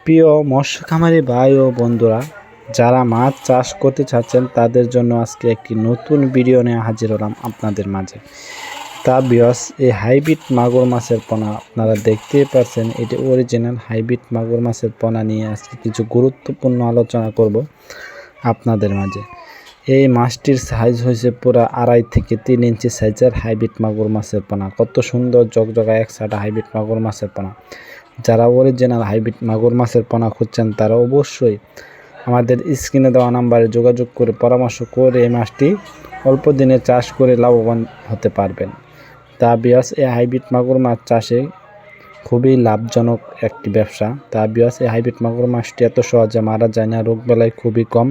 প্রিয় মৎস্য খামারি ভাই ও বন্ধুরা, যারা মাছ চাষ করতে চাচ্ছেন তাদের জন্য আজকে একটি নতুন ভিডিও নিয়ে হাজির হলাম আপনাদের মাঝে। তা ভিউয়ার্স, এই হাইব্রিড মাগুর মাছের পোনা আপনারা দেখতেই পাচ্ছেন, এটি অরিজিনাল হাইব্রিড মাগুর মাছের পোনা নিয়ে আজকে কিছু গুরুত্বপূর্ণ আলোচনা করব আপনাদের মাঝে। এই মাছটির সাইজ হয়েছে পুরো 2.5 থেকে 3 ইঞ্চি সাইজের হাইব্রিড মাগুর মাছের পোনা। কত সুন্দর জগজগা একসাথে হাইব্রিড মাগুর মাছের পোনা। যারা অরিজিনাল হাইব্রিড মাগুর মাছের পোনা খুঁজছেন তারা অবশ্যই আমাদের স্ক্রিনে দেওয়া নাম্বারে যোগাযোগ করে পরামর্শ করে এই মাছটি অল্প দিনে চাষ করে লাভবান হতে পারবেন। তা ভিউয়ার্স, এই হাইব্রিড মাগুর মাছ চাষে খুবই লাভজনক একটি ব্যবসা। তা ভিউয়ার্স, এই হাইব্রিড মাগুর মাছটি এত সহজে মারা যায় না, রোগবালাই খুবই কম।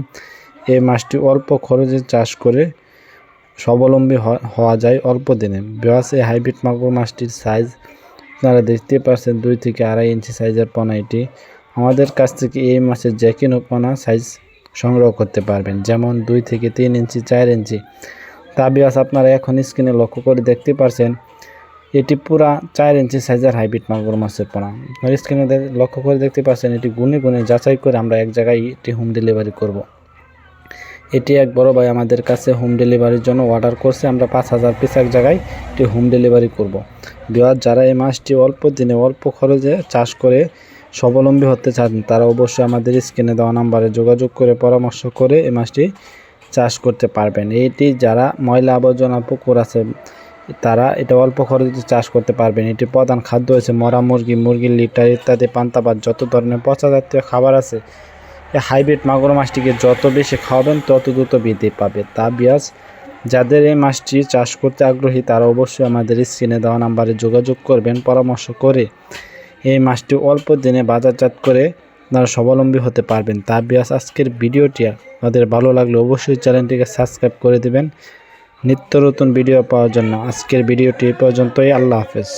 এই মাছটি অল্প খরচে চাষ করে স্বাবলম্বী হওয়া যায় অল্প দিনে। ভিউয়ার্স, এই হাইব্রিড মাগুর মাছটির সাইজ আপনারা দেখতে পাচ্ছেন 2 থেকে 2.5 ইঞ্চি সাইজের পোনা। এটি আমাদের কাছ থেকে এই মাছের যে কোনো পোনা সাইজ সংগ্রহ করতে পারবেন, যেমন 2 থেকে 3 ইঞ্চি, 4 ইঞ্চি। তা ভিউয়ার্স, আপনারা এখন স্ক্রিনে লক্ষ্য করে দেখতে পাচ্ছেন এটি পুরা 4 ইঞ্চি সাইজের হাইব্রিড মাগুর মাছের পোনা। আপনারা স্ক্রিনে লক্ষ্য করে দেখতে পাচ্ছেন এটি গুনে গুনে যাচাই করে আমরা এক জায়গায় এটি হোম ডেলিভারি করব। এটি এক বড় ভাই আমাদের কাছে হোম ডেলিভারির জন্য অর্ডার করছে। আমরা 5000 পিস এক জায়গায় এটি হোম ডেলিভারি করব। ভিউয়ার্স, যারা এই মাছটি অল্প দিনে অল্প খরচে চাষ করে স্বাবলম্বী হতে চান তারা অবশ্যই আমাদের স্ক্রিনে দেওয়া নাম্বারে যোগাযোগ করে পরামর্শ করে এই মাছটি চাষ করতে পারবেন। এটি যারা ময়লা আবর্জনা পুকুর আছে তারা এটা অল্প খরচে চাষ করতে পারবেন। এটির প্রধান খাদ্য হচ্ছে মরা মুরগি, মুরগির লিটার ইত্যাদি পান্তা ভাত, যত ধরনের পচা জাতীয় খাবার আছে এই হাইব্রিড মাগুর মাছটিকে যত বেশি খাওয়াবেন তত দ্রুত বৃদ্ধি পাবে। তা ভিউয়ার্স, যাদের এই মাছটি চাষ করতে আগ্রহী তারা অবশ্যই আমাদের স্ক্রিনে দেওয়া নাম্বারে যোগাযোগ করবেন, পরামর্শ করে এই মাছটি অল্প দিনে বাজারজাত করে আপনারা স্বাবলম্বী হতে পারবেন। তা ভিউয়ার্স, আজকের ভিডিওটি আপনাদের ভালো লাগলে অবশ্যই চ্যানেলটিকে সাবস্ক্রাইব করে দিবেন নিত্য নতুন ভিডিও পাওয়ার জন্য। আজকের ভিডিওটি এই পর্যন্তই। আল্লাহ হাফেজ।